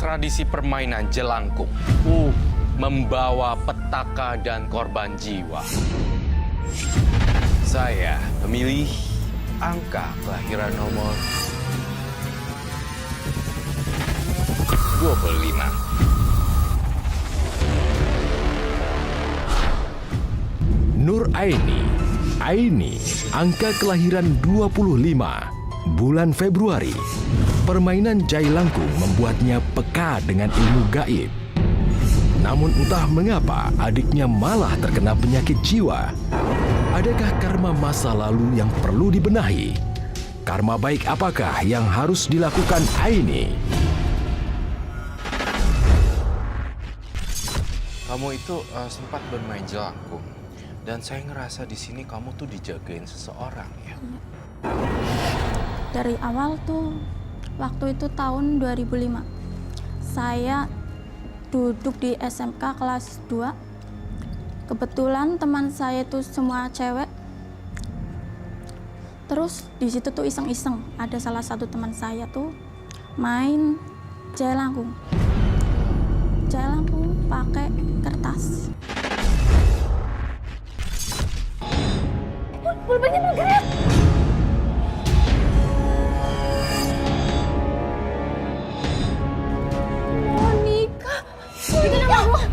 tradisi permainan jelangkung. Membawa petaka dan korban jiwa. Saya memilih angka kelahiran nomor 25. Nur Aini, angka kelahiran 25, bulan Februari. Permainan jailangkung membuatnya peka dengan ilmu gaib. Namun entah mengapa adiknya malah terkena penyakit jiwa. Adakah karma masa lalu yang perlu dibenahi? Karma baik apakah yang harus dilakukan Aini? Kamu itu sempat bermain jelangkung. Dan saya ngerasa di sini kamu tuh dijagain seseorang ya. Dari awal tuh, waktu itu tahun 2005, saya duduk di SMK kelas 2. Kebetulan teman saya itu semua cewek. Terus di situ tuh iseng-iseng, ada salah satu teman saya tuh main jailangkung. Jailangkung pakai kertas. Pulpennya bergerak. Monica, itu nama aku.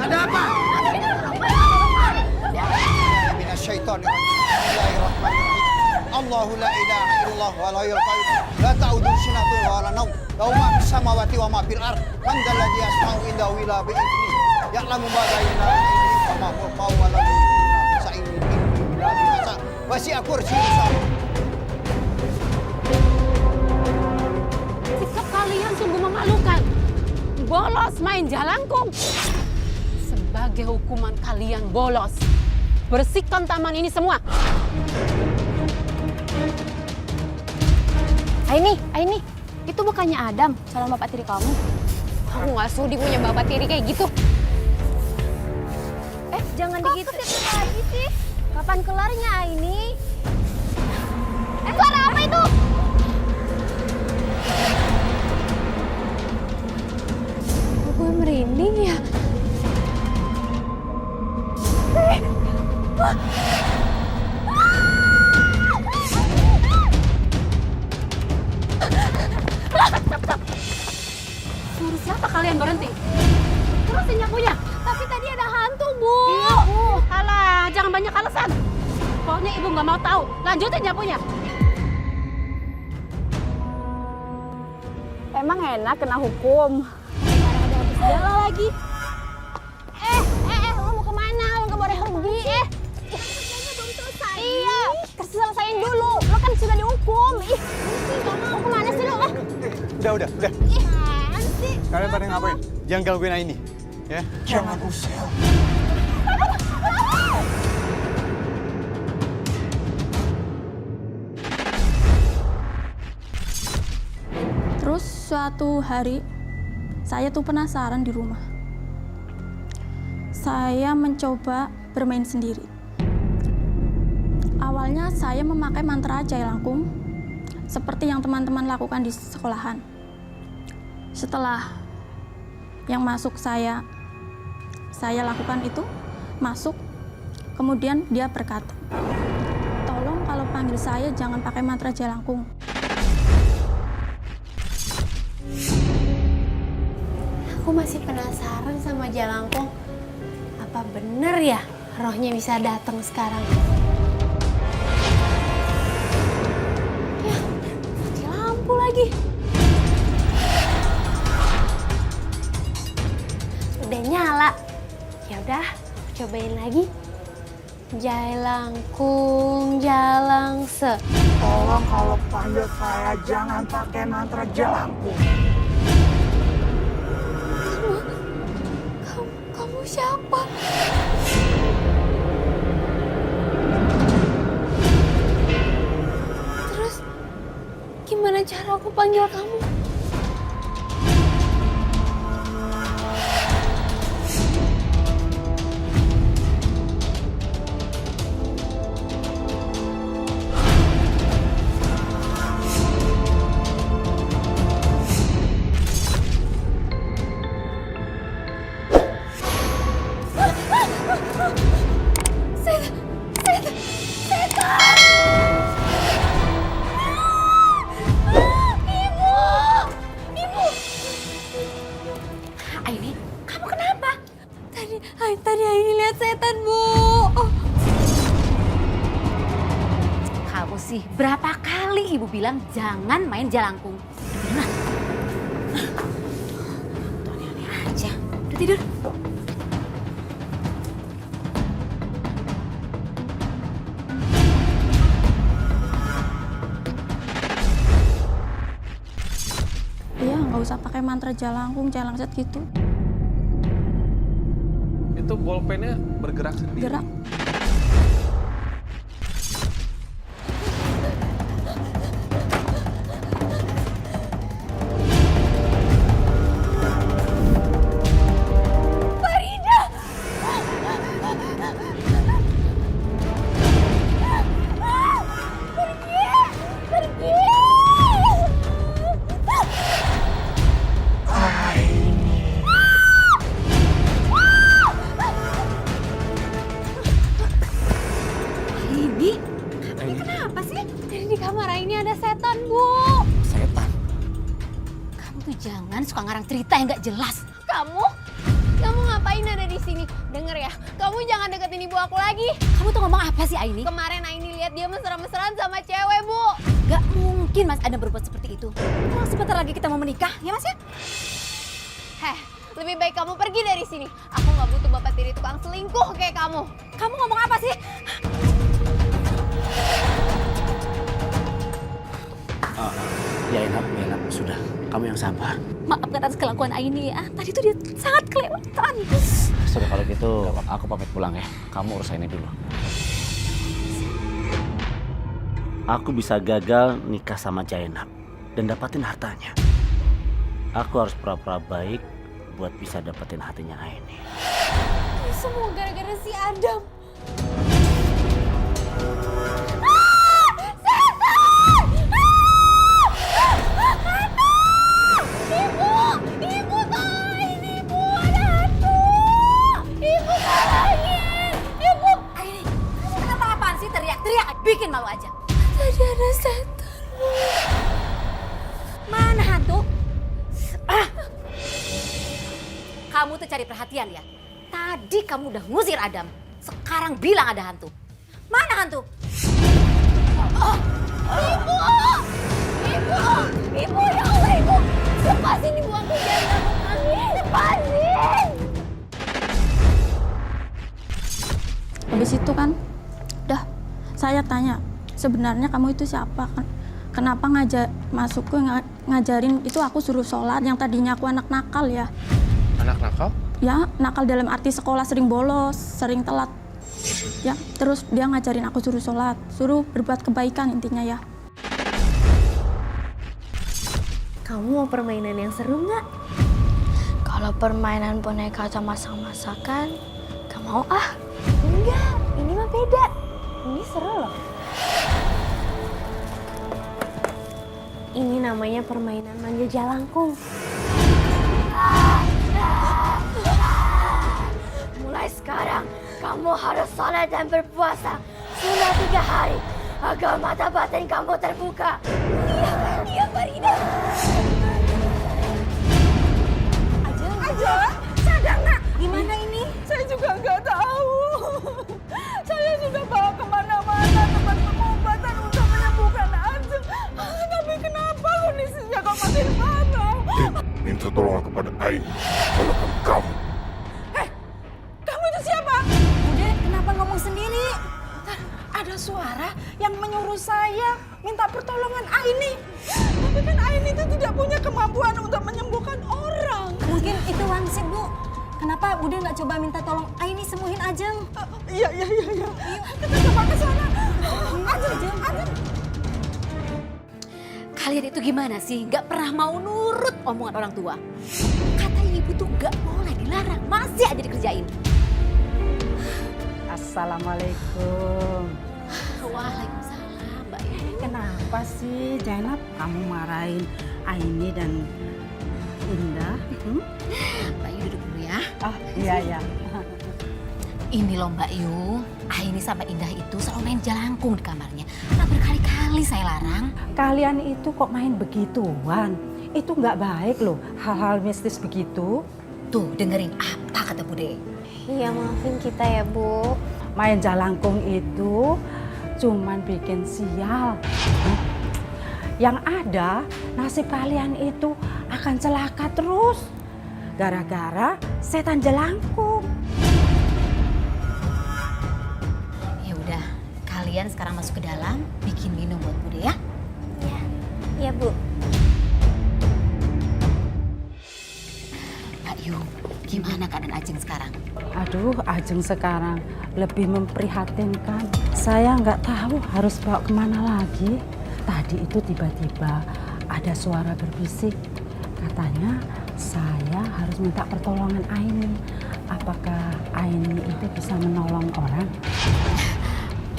Ada apa? Bismillahirrahmanirrahim. Allahu la ilaha illallah wa la ilaha la ta'udhu sinatun wa la naum. Lahu ma fis samawati wa ma fil ard. Man dzal ladzi yasma'u indahu illa bi idzni. Ya'lamu ma baina aydihim wa ma khalfahum wa la yuhituna bi shay'in min ilmihi illa bima sha'a. Wasi'a kursiyyuhu samawati. Sikap kalian sungguh memalukan. Bolos main jalangkung. Sebagai hukuman kalian bolos, bersihkan taman ini semua. Aini, itu bukannya Adam, calon bapak tiri kamu. Aku nggak sudi punya bapak tiri kayak gitu. Jangan digituin lagi sih. Kapan kelarnya Aini? Suara apa itu? Gue merinding ya. Suruh siapa kalian berhenti? Terusin nyapunya. Tapi tadi ada hantu, Bu. Iya, Bu. Alah, jangan banyak alasan. Pokoknya ibu nggak mau tahu. Lanjutin nyapunya. Emang enak kena hukum. Ada habis segala lagi. Lu mau kemana? Lu nggak boleh pergi. Belum selesai. Iya, kasih selesaiin dulu. Lo kan sudah dihukum. Mau kemana sih lo? Udah. Apaan sih? Kalian pada ngapain? Jangan gangguin Aini. Ya. Jangan usir. Terus suatu hari, saya tuh penasaran di rumah. Saya mencoba bermain sendiri. Awalnya saya memakai mantra jailangkung, seperti yang teman-teman lakukan di sekolahan. Setelah yang masuk saya lakukan itu, masuk, kemudian dia berkata, tolong kalau panggil saya jangan pakai mantra jailangkung. Aku masih penasaran sama jalangkung. Apa bener ya rohnya bisa datang sekarang? Ya, mati lampu lagi. Udah nyala. Ya udah, cobain lagi. Jailangkung, jalangse. Tolong kalau panggil saya jangan pakai mantra jelangkung. Kamu siapa? Terus aku panggil kamu. Aini, kamu kenapa? Tadi Aini lihat setan, Bu. Kamu sih berapa kali ibu bilang jangan main jalangkung. Nah, tuh aneh aja. Udah tidur. Iya, nggak usah pakai mantra jalangkung, jalangset gitu. Itu bolpennya bergerak sendiri. Gerak. Ini kenapa sih? Jadi di kamar Aini ada setan, Bu. Setan. Kamu tuh jangan suka ngarang cerita yang gak jelas. Kamu ngapain ada di sini? Denger ya, kamu jangan deketin ibu aku lagi. Kamu tuh ngomong apa sih Aini? Kemarin Aini lihat dia mesra-mesraan sama cewek, Bu. Gak mungkin Mas Adam berbuat seperti itu. Emang sebentar lagi kita mau menikah, ya Mas ya? Heh, lebih baik kamu pergi dari sini. Aku nggak butuh bapak tiri tukang selingkuh kayak kamu. Kamu ngomong apa sih? Ya enak, sudah. Kamu yang sabar. Maafkan atas kelakuan Aini ya. Tadi tuh dia sangat kelewatan. Sudah kalau gitu, aku pamit pulang ya. Kamu urus ini dulu. Aku bisa gagal nikah sama Jainab dan dapatin hartanya. Aku harus pura-pura baik buat bisa dapetin hatinya Aini. Ini semua gara-gara si Adam. Ibu tolongin, Ibu ada hantu. Ibu tolongin, Ibu. Aini, kamu kenapa apaan sih teriak-teriak? Bikin malu aja. Tadi ada setan. Mana hantu? Kamu tuh cari perhatian ya. Tadi kamu udah ngusir Adam. Sekarang bilang ada hantu. Mana hantu? Ibu, ya Allah, Ibu. Lepasin ibu aku, jangan takut angin. Lepasin. Habis itu kan, udah saya tanya, sebenarnya kamu itu siapa? Kenapa ngajarin itu aku suruh sholat yang tadinya aku anak nakal ya. Anak nakal? Ya, nakal dalam arti sekolah sering bolos, sering telat. Ya, terus dia ngajarin aku suruh sholat, suruh berbuat kebaikan intinya ya. Kamu mau permainan yang seru nggak? Kalau permainan boneka sama masak-masakan, gak mau ah. Enggak, ini mah beda. Ini seru loh. Ini namanya permainan manggil jalangkung. Mulai sekarang, kamu harus sholat dan berpuasa selama 3 hari agar mata batin kamu terbuka. Iya, Farida. Ajeng, sadar nak? Gimana ini? Saya juga nggak tahu. Saya sudah bawa kemana-mana tempat pengobatan untuk menyembuhkan Ajeng. Tapi kenapa kondisinya kok makin parah? Minta tolong kepada Aini, tolongkan kamu. Kamu itu siapa? Bude, kenapa ngomong sendiri? Ada suara yang menyuruh saya minta pertolongan Aini. Tapi kan Aini itu tidak punya kemampuan untuk menyembuhkan orang. Mungkin itu wangsit, Bu. Kenapa Bude nggak coba minta tolong Aini sembuhin Ajeng? Iya. Kita coba ke sana. Ajeng. Kalian itu gimana sih? Gak pernah mau nurut omongan orang tua. Kata ibu tuh gak boleh dilarang, masih aja dikerjain. Assalamualaikum. Waalaikumsalam, Mbak Yu. Kenapa sih Zainab kamu marahin Aini dan Indah? Mbak Yu duduk dulu ya. Oh iya. Ini loh Mbak Yu, Aini sama Indah itu selalu main jalangkung di kamarnya. Nah, berkali-kali saya larang. Kalian itu kok main begituan? Itu nggak baik loh, hal-hal mistis begitu. Tuh, dengerin apa kata Bude. Iya, maafin kita ya, Bu. Main jalangkung itu cuman bikin sial. Yang ada nasib kalian itu akan celaka terus. Gara-gara setan jelangkung. Ya udah, kalian sekarang masuk ke dalam, bikin minum buat Bude ya. Iya, Bu. Mbak Yu, gimana keadaan Ajeng sekarang? Aduh, Ajeng sekarang lebih memprihatinkan. Saya nggak tahu harus bawa kemana lagi. Tadi itu tiba-tiba ada suara berbisik. Katanya saya harus minta pertolongan Aini. Apakah Aini itu bisa menolong orang?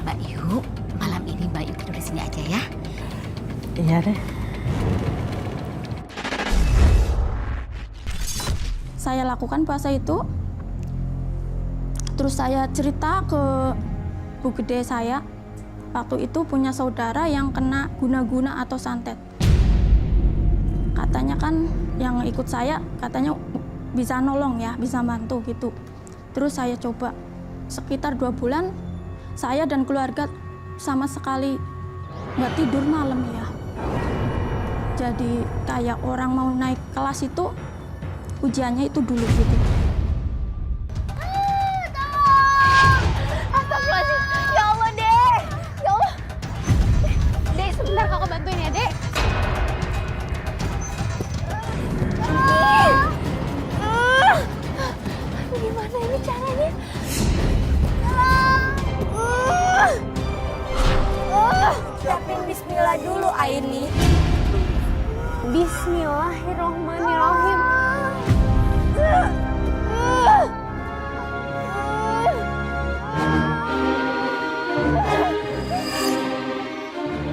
Mbak Yu, malam ini Mbak Yu tidur di sini aja ya. Iya deh. Saya lakukan puasa itu, terus saya cerita ke bu gede saya, waktu itu punya saudara yang kena guna-guna atau santet. Katanya kan yang ikut saya, katanya bisa nolong ya, bisa bantu gitu. Terus saya coba, sekitar 2 bulan, saya dan keluarga sama sekali nggak tidur malam ya. Jadi kayak orang mau naik kelas itu, ujiannya itu dulu gitu. Astagfirullahaladzim. Ya Allah, Dek. Ya Allah. Dek, sebentar kakak bantuin ya, Dek. Gimana ini caranya? Siapin bismillah dulu, Aini. Bismillahirrahmanirrahim.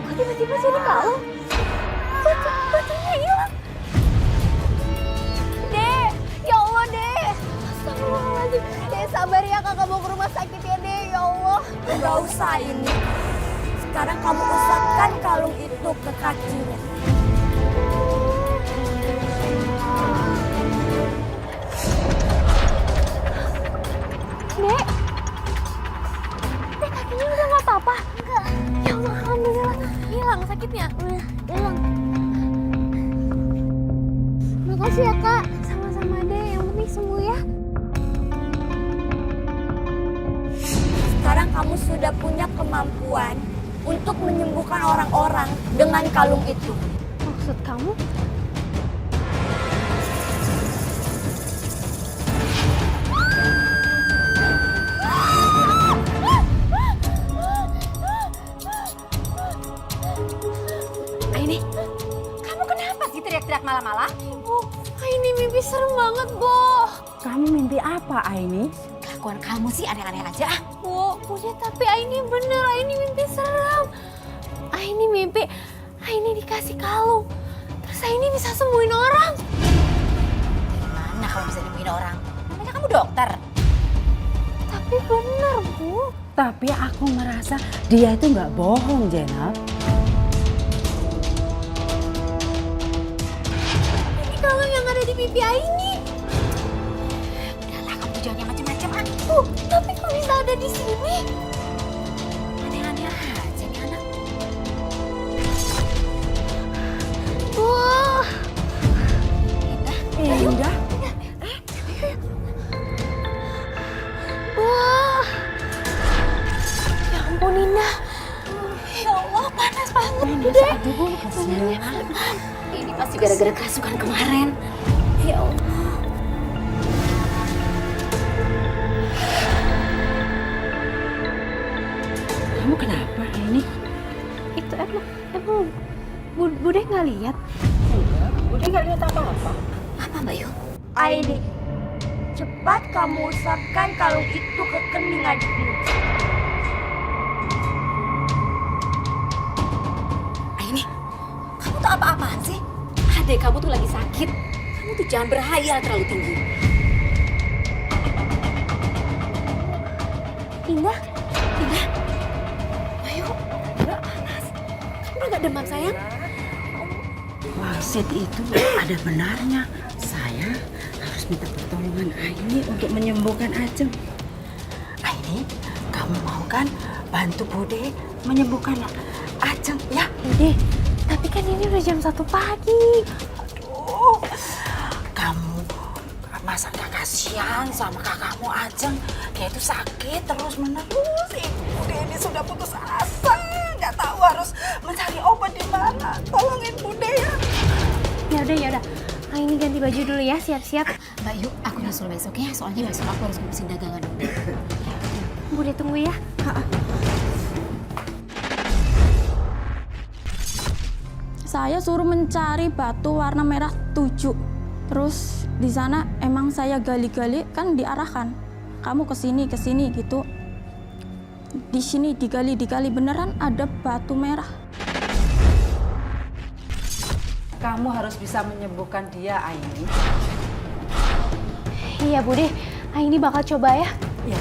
Kok tiba-tiba jadi kalung? Batunya hilang. Dek, ya Allah, Dek. Astagfirullahaladzim. Dek, sabar ya, kakak mau ke rumah sakit ya, Dek. Ya Allah. Gak usah ini. Sekarang kamu usapkan kalung itu ke kakinya. Dek, kakinya udah nggak apa-apa? Enggak. Ya Allah, alhamdulillah. Hilang sakitnya? Hilang. Makasih ya, Kak. Sama-sama deh, yang penting sembuh ya. Sekarang kamu sudah punya kemampuan untuk menyembuhkan orang-orang dengan kalung itu. Maksud kamu? Aini, kamu kenapa sih teriak-teriak malam-malam? Ibu, ini mimpi serem banget, Bu. Kamu mimpi apa, Aini? Kelakuan kamu sih aneh-aneh aja. Bu, udah tapi Aini bener, Aini mimpi serem. Aini mimpi, Aini dikasih kalung. Terus Aini bisa sembuhin orang. Gimana kalau bisa nyembuhin orang? Namanya kamu dokter. Tapi bener, Bu. Tapi aku merasa dia itu nggak bohong, Zainab. Ini kalung yang ada di mimpi Aini. Udahlah, kamu jangan yang macam-macam. Bu, tapi kok bisa ada di sini? Aneh-aneh aja nih anak. Bu. Indah. Bu. Ya ampun, Indah. Ya Allah, panas banget, Bude. Aduh, kasihan. Ini pasti gara-gara kerasukan kemarin. Ya Allah. Kamu kenapa, Aini? Itu emang Bude nggak nggak lihat? Bude nggak lihat apa-apa. Apa Mbak Yu? Aini, cepat kamu usapkan kalung itu ke kening adikmu. Aini, kamu tuh apa-apaan sih? Adek kamu tuh lagi sakit. Kamu tuh jangan berhayal terlalu tinggi. Indah, Indah, ayo, nggak panas. Kamu udah nggak demam sayang? Wasit itu ada benarnya. Saya harus minta pertolongan Aini untuk menyembuhkan Ajeng. Aini, kamu mau kan bantu Bude menyembuhkan Ajeng ya? Bude, tapi kan ini udah jam 1 pagi. Aduh, kamu masa gak kasihan sama kakakmu Ajeng? Dia itu sakit terus menerus. Ibu Bude ini sudah putus asa, nggak tahu harus mencari obat di mana. Tolongin Bude ya. Ya udah. Aini ganti baju dulu ya, siap-siap. Mbak Yu, aku nyusul besok ya. Soalnya besok aku harus ngurusin dagangan dulu. Bude tunggu ya. Saya suruh mencari batu warna merah 7. Terus di sana emang saya gali-gali, kan diarahkan. Kamu ke sini gitu. Di sini digali beneran ada batu merah. Kamu harus bisa menyembuhkan dia, Aini. Iya Bude, Aini bakal coba ya. Ya.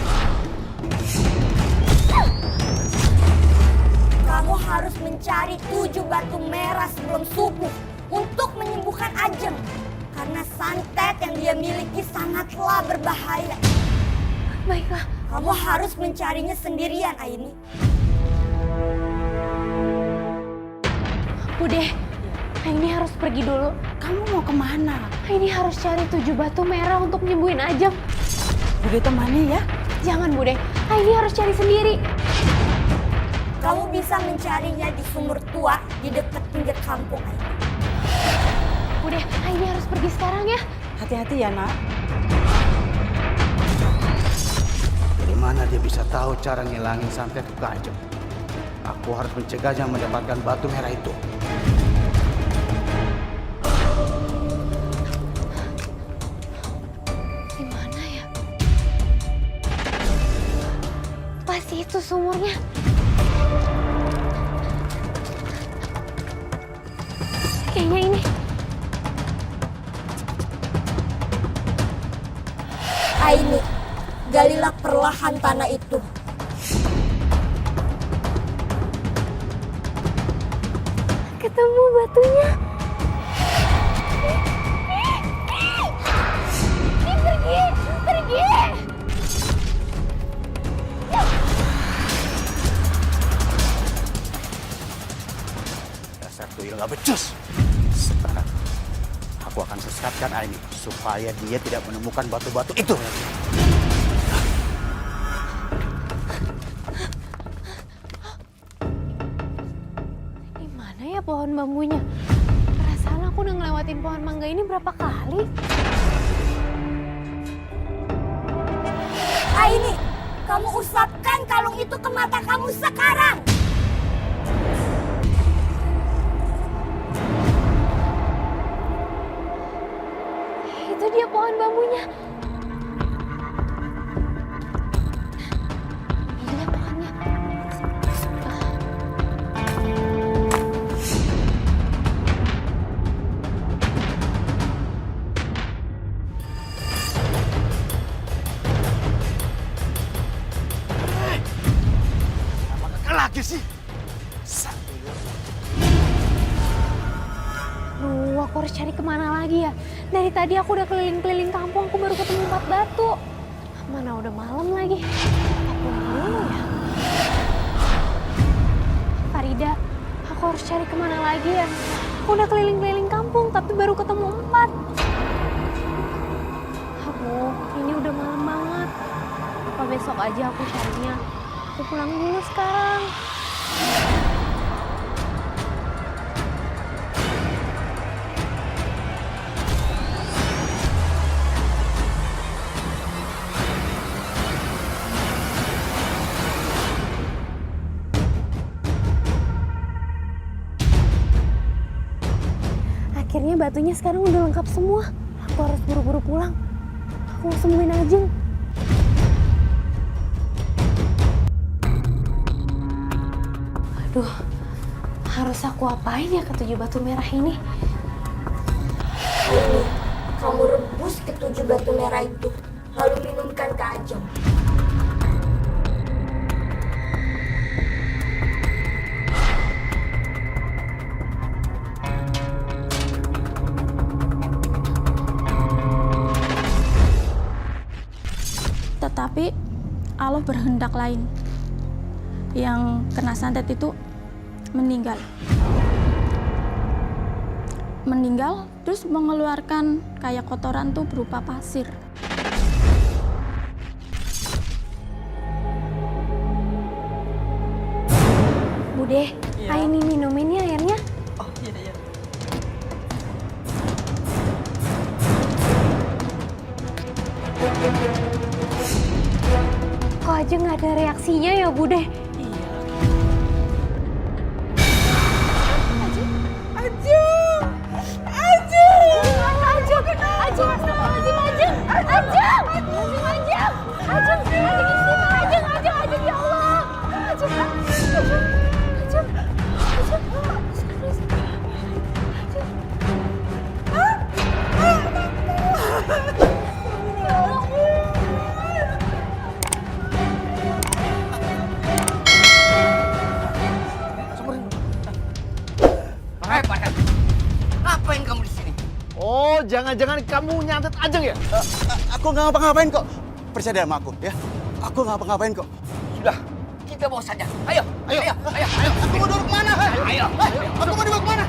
Kamu harus mencari 7 batu merah sebelum subuh untuk menyembuhkan Ajeng. Karena santet yang dia miliki sangatlah berbahaya. Baiklah. Kamu harus mencarinya sendirian, Aini. Bude, Aini harus pergi dulu. Kamu mau kemana? Aini harus cari 7 batu merah untuk nyembuhin Ajeng. Bude temani ya. Jangan Bude, Aini harus cari sendiri. Kamu bisa mencarinya di sumur tua di dekat pinggir kampung, Aini. Bude, Aini harus pergi sekarang ya. Hati-hati ya, Nak. Dari mana dia bisa tahu cara ngilangin santet ke Ajeng? Aku harus mencegahnya mendapatkan batu merah itu. Di mana ya? Pasti itu sumurnya. Kayaknya ini. Aini, galilah perlahan tanah itu. Ketemu batunya. Pergi. Dasar tuyul nggak becus. Sekarang aku akan sesatkan Aini supaya dia tidak menemukan batu-batu itu lagi. Di mana ya pohon bambunya? Perasaan aku udah ngelewatin pohon mangga ini berapa kali? Aini, kamu usapkan kalung itu ke mata kamu sekarang. Itu dia pohon bambunya. Iya pohonnya. Apa lagi sih? Duh, aku harus cari kemana lagi ya? Dari tadi aku udah keliling-keliling kampung, aku baru ketemu 4 batu. Mana udah malam lagi. Apa pulang dulu ya? Farida, aku harus cari kemana lagi ya? Aku udah keliling-keliling kampung, tapi baru ketemu 4. Aduh, ini udah malam banget. Apa besok aja aku carinya? Aku pulang dulu sekarang. Kayaknya batunya sekarang udah lengkap semua. Aku harus buru-buru pulang. Aku mau sembuhin Ajeng. Aduh, harus aku apain ya ke 7 batu merah ini? Ini, kamu rebus ke 7 batu merah itu, lalu minumkan ke Ajeng. Tetapi Allah berhendak lain. Yang kena santet itu meninggal. Meninggal terus mengeluarkan kayak kotoran tuh berupa pasir. Bude, Aini minumin ya airnya. Oh iya. Kok aja nggak ada reaksinya ya Bude? Ngapain kamu di sini? Oh, jangan-jangan kamu nyantet Ajeng ya? Aku nggak ngapa-ngapain kok. Percaya sama aku ya. Aku nggak ngapa-ngapain kok. Sudah, kita bawa saja. Ayo. Aku mau duduk mana? Ayo. Aku mau dibawa kemana?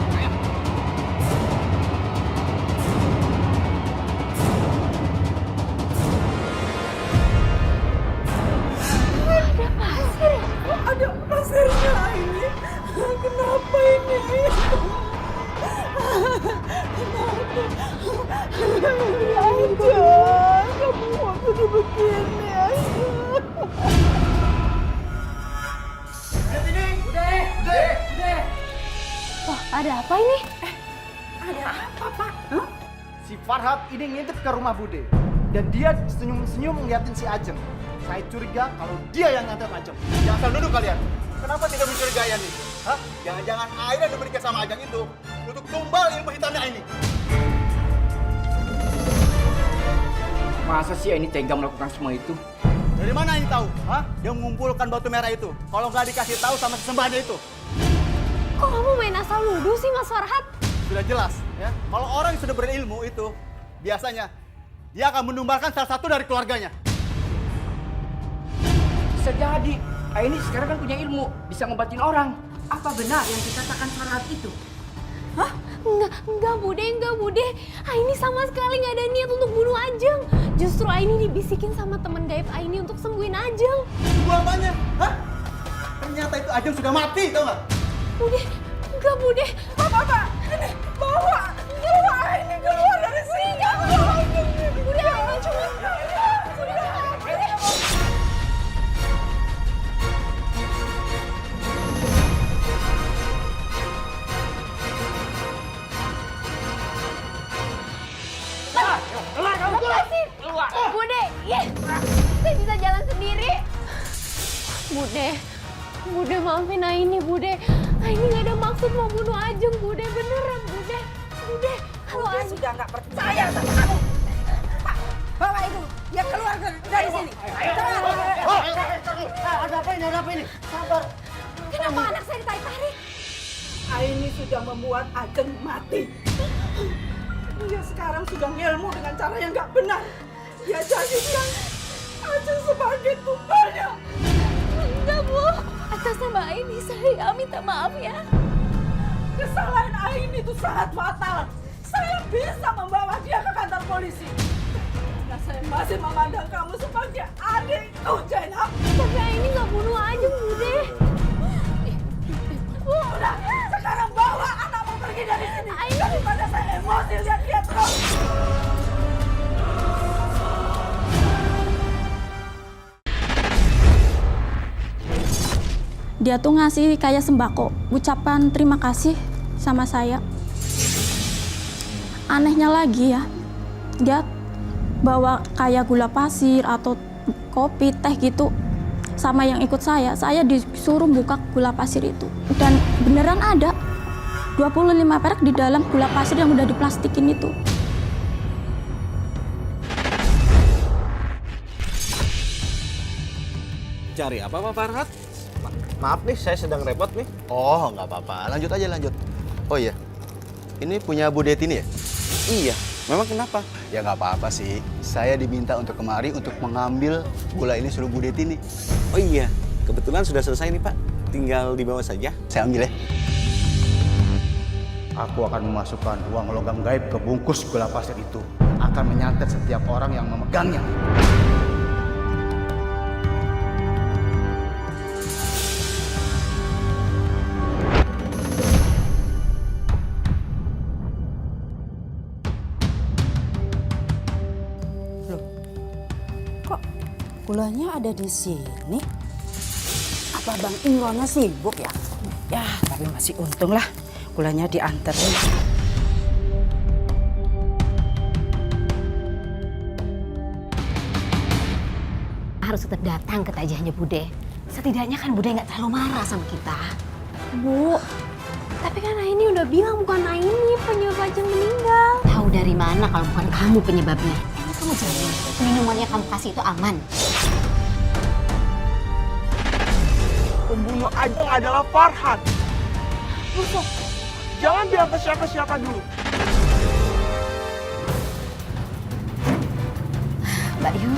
Ada pasirnya ini. Kenapa ini? Ajeng, kamu mau jadi begini Ajeng. Wah, ada apa ini? Ada apa, Pak? Hah? Si Farhad ini ngintip ke rumah Bude. Dan dia senyum-senyum ngeliatin si Ajeng. Saya curiga kalau dia yang ngantet Ajeng. Jangan asal duduk kalian. Kenapa tidak mencurigai ini? Hah? Jangan-jangan air yang diberikan sama Ajeng itu untuk tumbal ilmu hitamnya ini. Masa sih ini tega melakukan semua itu? Dari mana ini tahu? Hah? Dia mengumpulkan batu merah itu. Kalau nggak dikasih tahu sama sesembahnya itu. Kok kamu main asal nuduh sih Mas Farhad? Sudah jelas ya. Kalau orang yang sudah berilmu itu biasanya dia akan menumbalkan salah satu dari keluarganya. Bisa jadi. Aini sekarang kan punya ilmu, bisa ngobatin orang. Apa benar yang dikatakan Farhad itu? Hah? Enggak Bude. Aini sama sekali nggak ada niat untuk bunuh Ajeng. Justru Aini dibisikin sama teman gaib Aini untuk sembuhin Ajeng. Gua apanya? Hah? Ternyata itu Ajeng sudah mati, tau nggak? Bude, enggak Bude. Apa? Ini bawa ini keluar dari sini. Bude, Aini cuma. Bude, saya bisa jalan sendiri. Bude maafin Aini, Bude. Aini nggak ada maksud mau bunuh Ajeng, Bude. Beneran, Bude. Kalau Bude sudah nggak percaya sama kamu. Pak, bawa itu. Dia keluar dari sini. Ada apa ini? Sabar. kenapa anak saya ditarik-tarik? Aini sudah membuat Ajeng mati. Dia sekarang sudah ngilmu dengan cara yang nggak benar. Dia jadikan Ajeng sebagai tumbalnya. Enggak, Bu. Atas nama Aini saya minta maaf ya. Kesalahan Aini itu sangat fatal. Saya bisa membawa dia ke kantor polisi. Karena saya masih memandang kamu sebagai adikku, Zainab. Tapi Aini nggak bunuh Ajeng, Bude. Udah, sekarang bawa anakmu pergi dari sini. Daripada saya emosi lihat dia terus. Dia tuh ngasih kayak sembako, ucapan terima kasih sama saya. anehnya lagi ya, dia bawa kayak gula pasir atau kopi, teh gitu. Sama yang ikut saya disuruh buka gula pasir itu. Dan beneran ada 25 perak di dalam gula pasir yang udah diplastikin itu. Cari apa Pak Farhat? Maaf nih, saya sedang repot nih. Oh, nggak apa-apa. Lanjut aja, lanjut. Oh iya, ini punya Bu Detini ya? Iya, memang kenapa? Ya nggak apa-apa sih. Saya diminta untuk kemari untuk mengambil gula ini suruh Bu Detini. Oh iya, kebetulan sudah selesai nih Pak. Tinggal dibawa saja. Saya ambil ya. Aku akan memasukkan uang logam gaib ke bungkus gula pasir itu. Akan menyantet setiap orang yang memegangnya. Gulanya ada di sini. Apa Bang Imronnya sibuk ya? Ya, tapi masih untung lah. Gulanya dianterin. Harus tetap datang ke tajahnya Bude. Setidaknya kan Bude nggak terlalu marah sama kita. Bu, tapi kan Aini udah bilang bukan Aini penyebab Ajeng meninggal. Tahu dari mana kalau bukan kamu penyebabnya? Emang kamu jamin minumannya kamu kasih itu aman? Pembunuh Ajeng adalah Farhat. Yusuf, jangan bilang ke siapa-siapa dulu. Mbak Yu,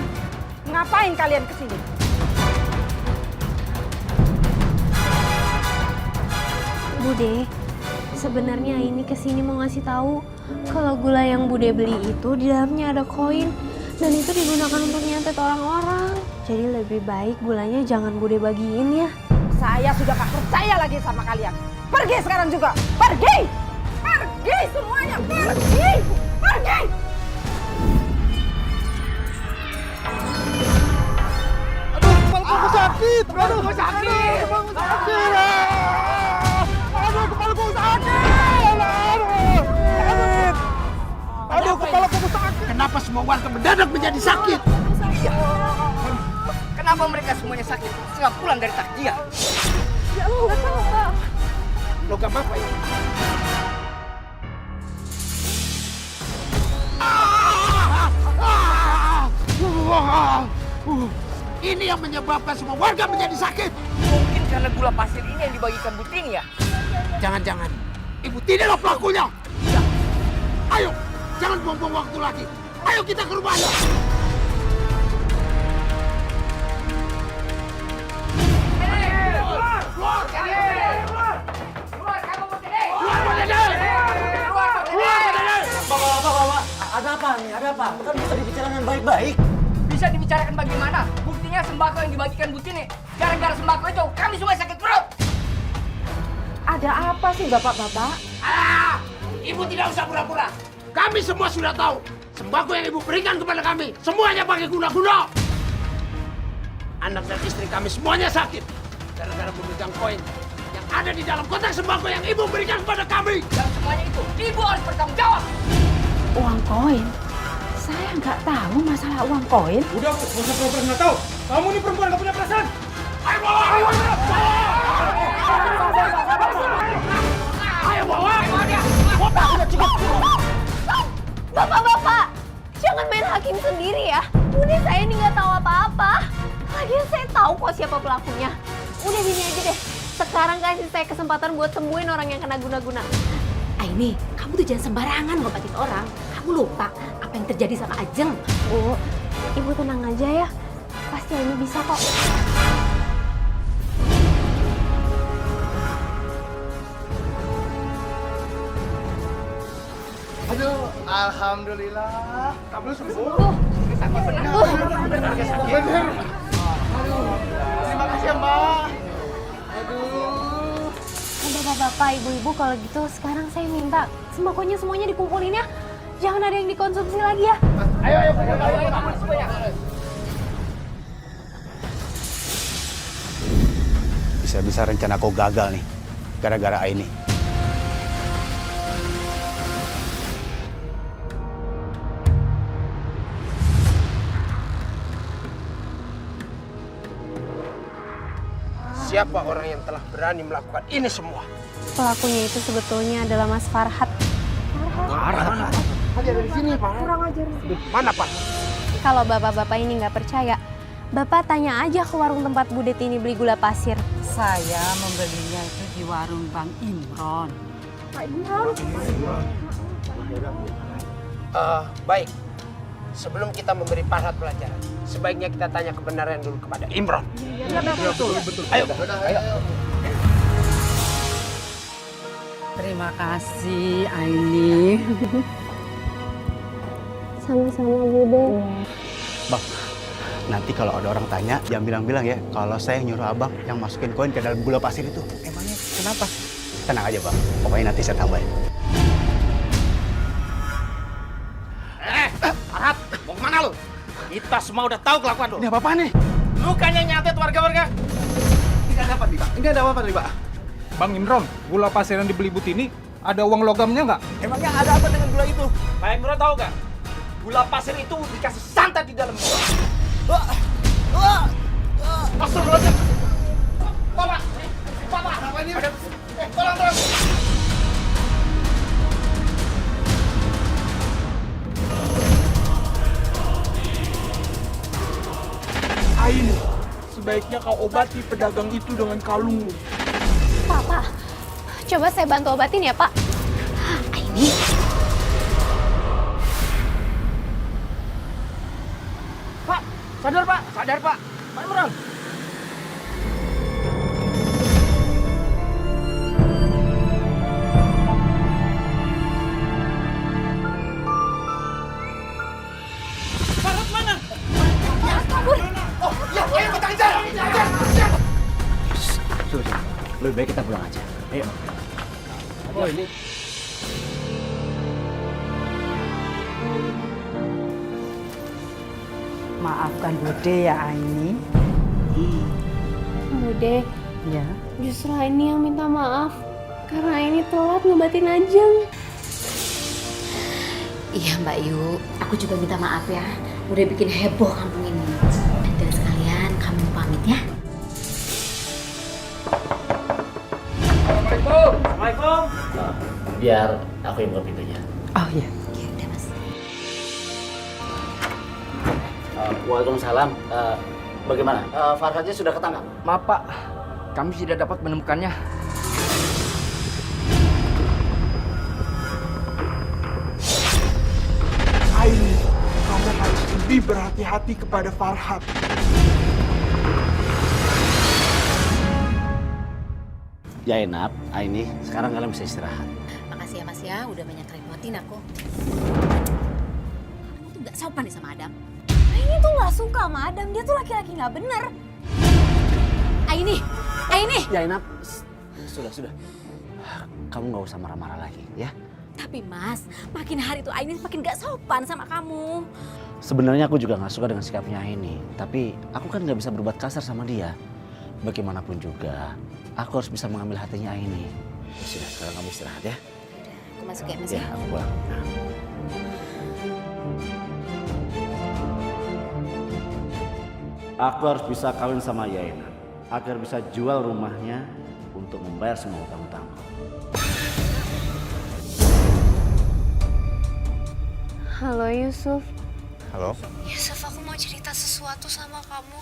Ngapain kalian kesini? Bude, sebenarnya Aini kesini mau ngasih tahu kalau gula yang Bude beli itu di dalamnya ada koin dan itu digunakan untuk nyantet orang-orang. Jadi lebih baik gulanya jangan Bude bagiin ya. Saya sudah gak percaya lagi sama kalian. Pergi sekarang juga. Pergi! Pergi semuanya. Pergi! Pergi! Aduh, kepalaku sakit. Aduh, kepalaku sakit. Aduh, kepalaku sakit. Aduh, kepalaku sakit. Kenapa semua warga mendadak menjadi sakit? Iya. Kenapa mereka semuanya sakit setelah pulang dari takjiah? Ya Allah, gak tahu, Pak. Logam apa ini? Ini yang menyebabkan semua warga menjadi sakit. Mungkin karena gula pasir ini yang dibagikan Bu Tini ya? Jangan-jangan Ibu Tini lah pelakunya. Ya. Ayo, jangan buang-buang waktu lagi. Ayo kita ke rumahnya. Bapak, ada apa nih? Ada apa? Kan bisa dibicarakan baik-baik. Bisa dibicarakan bagaimana? Buktinya sembako yang dibagikan Bu Tini. Gara-gara sembako itu, kami semua sakit perut. Ada apa sih Bapak-bapak? Ibu tidak usah pura-pura. Kami semua sudah tahu. Sembako yang Ibu berikan kepada kami, semuanya pakai gula-gula. Anak dan istri kami semuanya sakit. Gara-gara memegang koin yang ada di dalam kotak sembako yang Ibu berikan kepada kami. Dan semuanya itu, Ibu harus bertanggung jawab. Uang koin? Saya nggak tahu masalah uang koin. Udah, nggak usah pura-pura nggak tahu. Kamu nih perempuan nggak punya perasaan. Ayo bawa! Ayo bawa! Bapak-bapak, jangan main hakim sendiri ya. Udah saya ini nggak tahu apa-apa. Lagian saya tahu kok siapa pelakunya. Udah gini aja deh. Sekarang kasih saya kesempatan buat sembuhin orang yang kena guna-guna. Aini, kamu tuh jangan sembarangan ngobatin orang. Kamu lupa apa yang terjadi sama Ajeng. Bu, Ibu tenang aja ya. Pasti Aini bisa kok. Aduh, alhamdulillah. Kamu sembuh. Benar. Bener. Aduh, terima kasih ya Mbak. Aduh. Bapak-bapak, ibu-ibu kalau gitu sekarang saya minta sembakonya semuanya dikumpulin ya. Jangan ada yang dikonsumsi lagi ya. Ayo, kumpul semuanya. Bisa-bisa rencana kau gagal nih. Gara-gara Aini. siapa orang yang telah berani melakukan ini semua? Pelakunya itu sebetulnya adalah Mas Farhat. Farhat? Ada dari sini, Pak. Kurang ajar. Mana, Pak? Kalau bapak-bapak ini nggak percaya, bapak tanya aja ke warung tempat Bu Det ini beli gula pasir. Saya membelinya itu di warung Bang Imron. Pak Imron. Baik. Sebelum kita memberi Farhat pelajaran, sebaiknya kita tanya kebenaran dulu kepada Imron. Iya, betul. Ayo. Terima kasih, Aini. Sama-sama Bude. Bang, nanti kalau ada orang tanya, jangan bilang-bilang ya kalau saya nyuruh abang yang masukin koin ke dalam gula pasir itu. Emangnya kenapa? Tenang aja bang, pokoknya nanti saya tambahin. Farhat, mau kemana lu? Kita semua udah tahu kelakuan lu. Ini apa-apaan nih? Lu kan yang nyatet warga-warga. Ini ada apa nih Pak? Ini ada apa nih Pak? Bang Imron, gula pasir yang dibeli Butini, ada uang logamnya nggak? Emangnya ada apa dengan gula itu? Pak Imron tahu nggak? Gula pasir itu dikasih santet di dalam gula. Astagfirullahaladzim. Bapak, apa ini? Tolong. Aini, sebaiknya kau obati pedagang itu dengan kalungmu. Papa, coba saya bantu obatin ya, Pak. Aini. Pak, sadar Pak. Pak Imron. Farhat mana? Kabur. Oh, ya, ayo kita kejar. Sudah, lebih baik kita pulang aja. Ayo. Oh ini. Maafkan Bude ya, Aini. Bude, Ya. justru Aini yang minta maaf. Karena Aini telat ngobatin Ajeng. Iya Mbak Yu, aku juga minta maaf ya. Udah bikin heboh kampung ini. Dan sekalian kami pamit ya. Assalamualaikum. Biar aku yang buka pintunya. Oh iya. Ya udah Mas. Waalaikumsalam. Bagaimana? Farhatnya sudah ketangkap? Maaf Pak, kami tidak dapat menemukannya. Aini, kamu harus lebih berhati-hati kepada Farhat. Ya Enap, Aini, sekarang kalian bisa istirahat. Makasih ya Mas ya, udah banyak repotin aku. Kamu tuh gak sopan nih sama Adam. Aini tuh gak suka sama Adam, dia tuh laki-laki gak bener. Aini. Ya Enap, sudah. Kamu nggak usah marah-marah lagi, ya. Tapi Mas, makin hari tuh Aini makin gak sopan sama kamu. Sebenarnya aku juga nggak suka dengan sikapnya Aini, tapi aku kan nggak bisa berbuat kasar sama dia. Bagaimanapun juga, aku harus bisa mengambil hatinya Aini. Ya sudah, sekarang kamu istirahat ya. Aku masuk ya Mas Ya, aku pulang. Aku harus bisa kawin sama Yaina agar bisa jual rumahnya untuk membayar semua utang-utang. Halo Yusuf. Halo? Yusuf, aku mau cerita sesuatu sama kamu.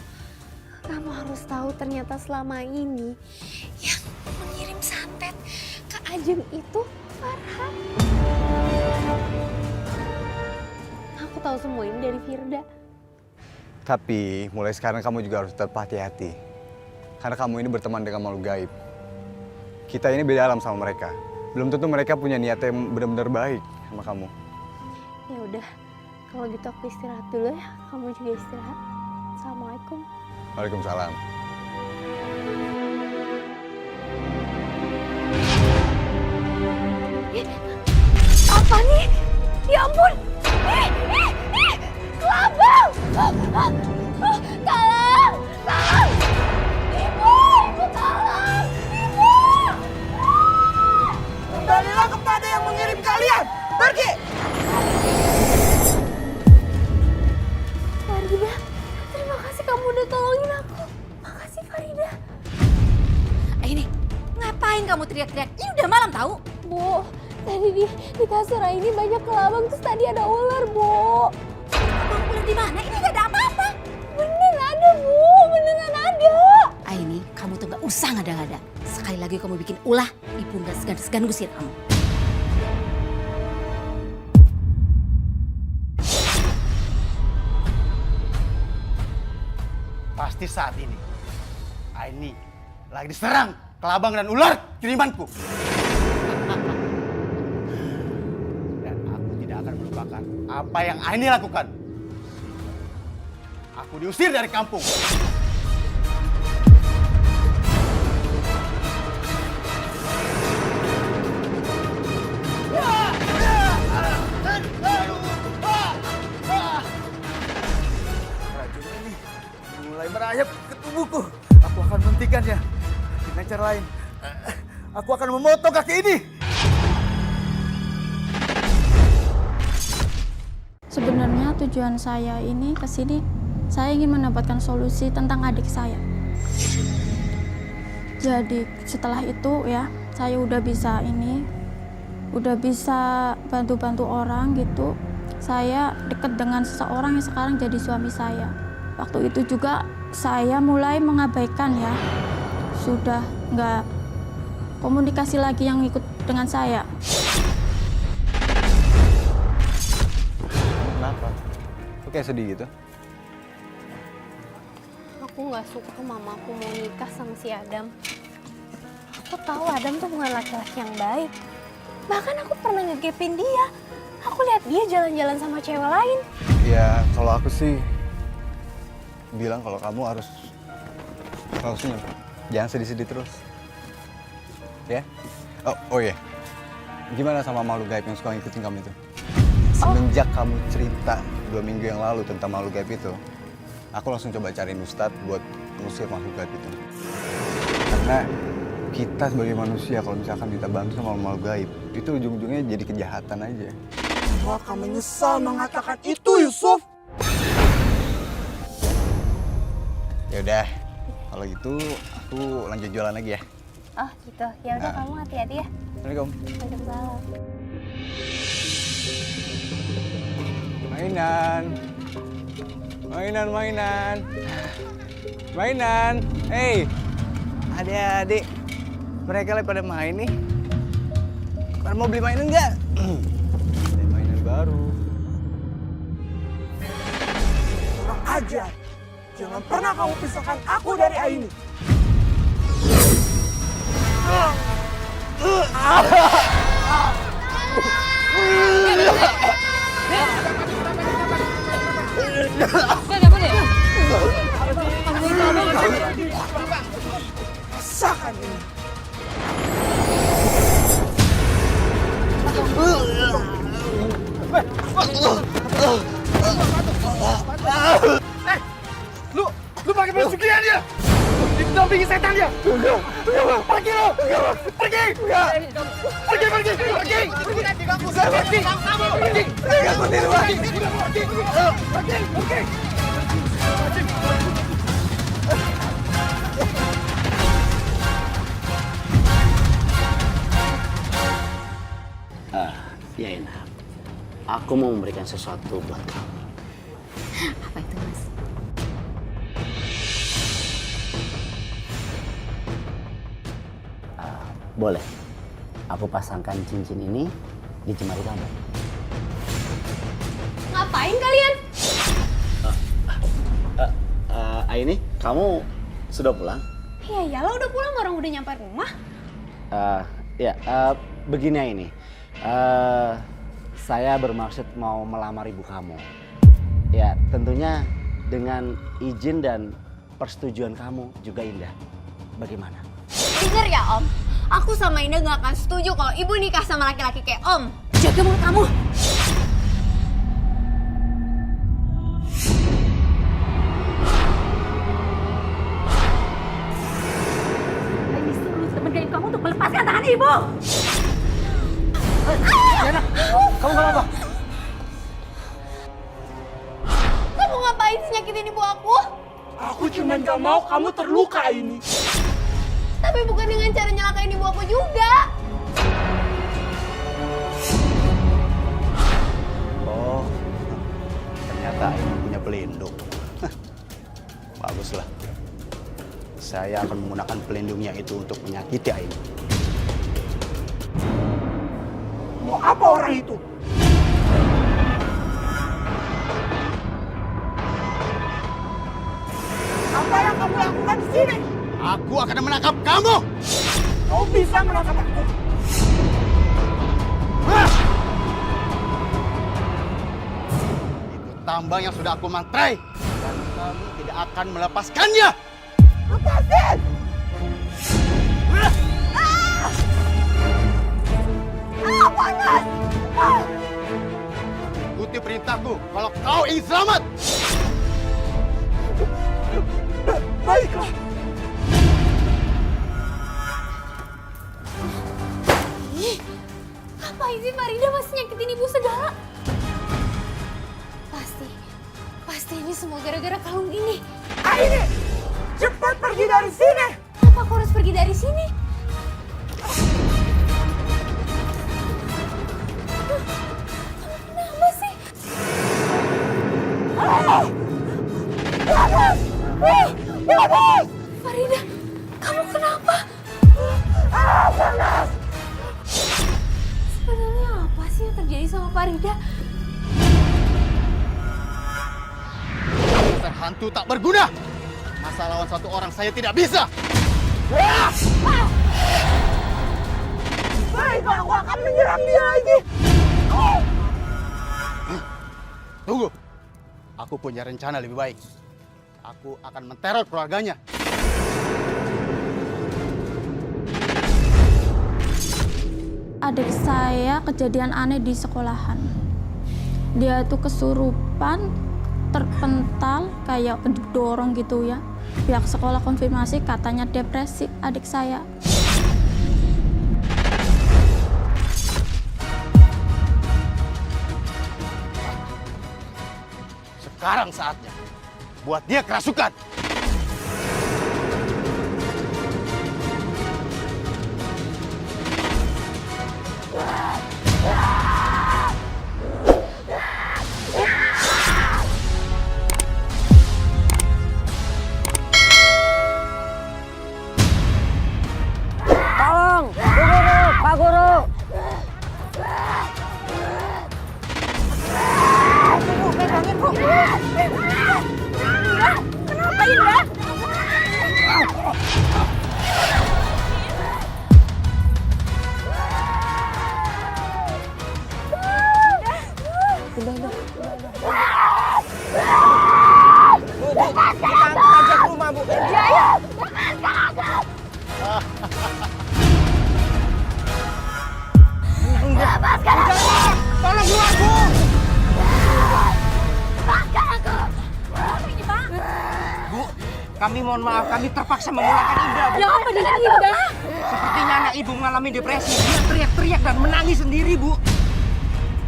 Kamu harus tahu ternyata selama ini yang mengirim santet ke Ajeng itu Farhat. Aku tahu semua ini dari Firda. Tapi mulai sekarang kamu juga harus tetap hati-hati. Karena kamu ini berteman dengan makhluk gaib. Kita ini beda alam sama mereka. Belum tentu mereka punya niat yang benar-benar baik sama kamu. Ya udah, kalau gitu aku istirahat dulu ya. Kamu juga istirahat. Assalamualaikum. Waalaikumsalam. Apa nih? Ya ampun! Kelabang! Tolong! Tolong! Ibu! Ibu tolong! Ibu! Kembalilah kepada yang mengirim kalian. Pergi! Farida, terima kasih kamu udah tolongin aku. Makasih Farida. kamu teriak-teriak? Ini udah malam tahu. Bu, tadi di kasur ini banyak kelabang, terus tadi ada ular, Bu. Abang ular di mana? Ini gak ada apa-apa. Bener ada, Bu. Beneran ada. Aini, kamu tuh gak usah ngada-ngada. Sekali lagi kamu bikin ulah, ibu gak segan-segan gusir kamu. Pasti saat ini Aini lagi diserang kelabang dan ular kirimanku. Dan aku tidak akan melupakan apa yang Aini lakukan. Aku diusir dari kampung. Racun ini mulai merayap ke tubuhku. Aku akan menghentikannya dengan cara lain. Aku akan memotong kaki ini. Sebenarnya tujuan saya ini ke sini, saya ingin mendapatkan solusi tentang adik saya. Jadi setelah itu ya, saya udah bisa bantu-bantu orang gitu. Saya dekat dengan seseorang yang sekarang jadi suami saya. Waktu itu juga saya mulai mengabaikan ya, sudah nggak komunikasi lagi yang ikut dengan saya. Kenapa? Kok kayak sedih gitu? Aku nggak suka mamaku mau nikah sama si Adam. Aku tahu Adam tuh bukan laki-laki yang baik. Bahkan aku pernah ngegepin dia. Aku lihat dia jalan-jalan sama cewek lain. Ya, kalau aku sih bilang kalau kamu harus senyum. Jangan sedih-sedih terus. Ya? Oh iya. Gimana sama makhluk gaib yang suka ngikutin kamu itu? Semenjak kamu cerita 2 minggu yang lalu tentang makhluk gaib itu, aku langsung coba cariin Ustadz buat ngusir makhluk gaib itu. Karena kita sebagai manusia kalau misalkan kita bantu sama makhluk gaib, itu ujung-ujungnya jadi kejahatan aja. Kamu akan menyesal mengatakan itu, Yusuf. Ya udah, kalau gitu aku lanjut jualan lagi ya. Oh gitu, ya udah kamu hati-hati ya. Assalamualaikum. Waalaikumsalam. Mainan. Hey, adik-adik, mereka lagi pada main nih. Pada mau beli mainan nggak? Ada mainan baru. Kurang ajar. Jangan pernah kamu pisahkan aku dari Aini. Rasakan ini. Lu pakai pesugihan dia. Didampingi setan dia. Pergi lo. Pergi. Ya enak. Aku mau memberikan sesuatu buat kamu. Apa itu, Mas? Boleh. Aku pasangkan cincin ini di jemari kamu. Ngapain kalian? Aini, kamu sudah pulang? Ya iyalah udah pulang, orang udah nyampe rumah. Begini Aini. Saya bermaksud mau melamar ibu kamu. Ya, tentunya dengan izin dan persetujuan kamu juga Indah. Bagaimana? Dengar ya Om, aku sama Indah gak akan setuju kalau ibu nikah sama laki-laki kayak Om. Jaga mulut kamu. Ini suruh temen gaib kamu untuk melepaskan tangan ibu. Yana, kamu gak apa-apa? Kamu ngapain sih nyakitin ibu aku? Aku cuma gak mau kamu terluka ini. Tapi bukan dengan cara nyelakain ibu aku juga. Oh, ternyata Aini punya pelindung. Baguslah. Saya akan menggunakan pelindungnya itu untuk menyakiti Aini. Mau apa orang itu? Apa yang kamu lakukan di sini? Aku akan menangkap kamu. Kau bisa menangkap aku? Itu tambang yang sudah aku mantrai. Dan kamu tidak akan melepaskannya. Lepasin! Panas! Ikuti perintahku kalau kau ingin selamat. Baiklah. Ih, ngapain sih Farida masih nyakitin ibu segala? Pasti ini semua gara-gara kalung ini. Aini, cepat pergi dari sini. Kenapa aku harus pergi dari sini? Kenapa sih? Farida, kamu kenapa? Sebenarnya apa sih yang terjadi sama Farida? Dasar hantu tak berguna. Masa lawan satu orang saya tidak bisa. Baiklah, aku akan menyerang dia lagi. Tunggu. Aku punya rencana lebih baik. Aku akan menteror keluarganya. Adik saya kejadian aneh di sekolahan. Dia tuh kesurupan, terpental, kayak kedorong gitu ya. Pihak sekolah konfirmasi katanya depresi adik saya. Sekarang saatnya buat dia kerasukan. Tolong, Bu Guru, Pak Guru. Pegangin, Bu. Kenapa, Indah? Tolong keluar, Bu. Bu, kami mohon maaf, kami terpaksa memulangkan Indah, Bu. Ada apa dengan Indah? Sepertinya anak ibu mengalami depresi. Dia teriak-teriak dan menangis sendiri, Bu.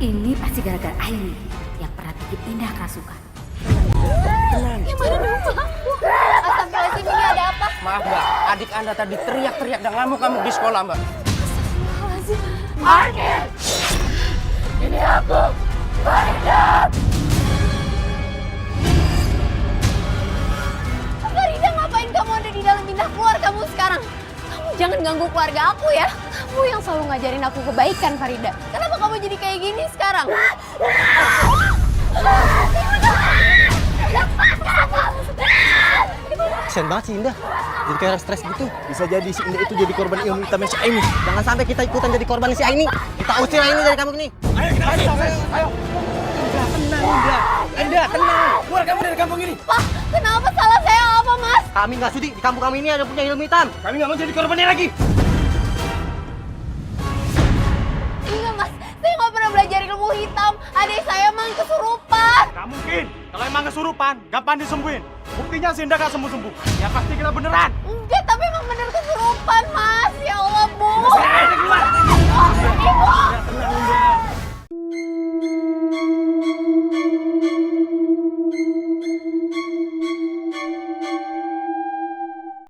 Ini pasti gara-gara Aini yang pernah bikin Indah kerasukan. Yang mana dong, Pak? Astagfirullahaladzim, ini ada apa? Maaf, Mbak. Adik Anda tadi teriak-teriak dan ngamuk-ngamuk di sekolah, Mbak. Astagfirullahaladzim. Aini, ini aku, Farida. Farida, ngapain kamu ada di dalam? Pindah keluar kamu sekarang. Kamu jangan ganggu keluarga aku ya. Kamu yang selalu ngajarin aku kebaikan, Farida. Kenapa kamu jadi kayak gini sekarang? Kasian banget si Indah. Jadi kayak stres gitu. Bisa jadi si Indah itu jadi korban ilmu hitamnya si Aini. Jangan sampai kita ikutan jadi korban si Aini. Kita usir Aini dari kampung ini. Ayo kita usir. Ayo. Indah, tenang Indah. Indah, tenang. Keluar kamu dari kampung ini. Pak, kenapa salah saya apa, Mas? Kami nggak sudi. Di kampung kami ini ada punya ilmu hitam. Kami nggak mau jadi korbannya lagi. Enggak, Mas. Saya nggak pernah belajar ilmu hitam. Adik saya emang kesurupan. Gak mungkin. Kalau emang kesurupan, gampang disembuhin. Buktinya si Indah gak sembuh-sembuh. Ya pasti kita beneran. Enggak,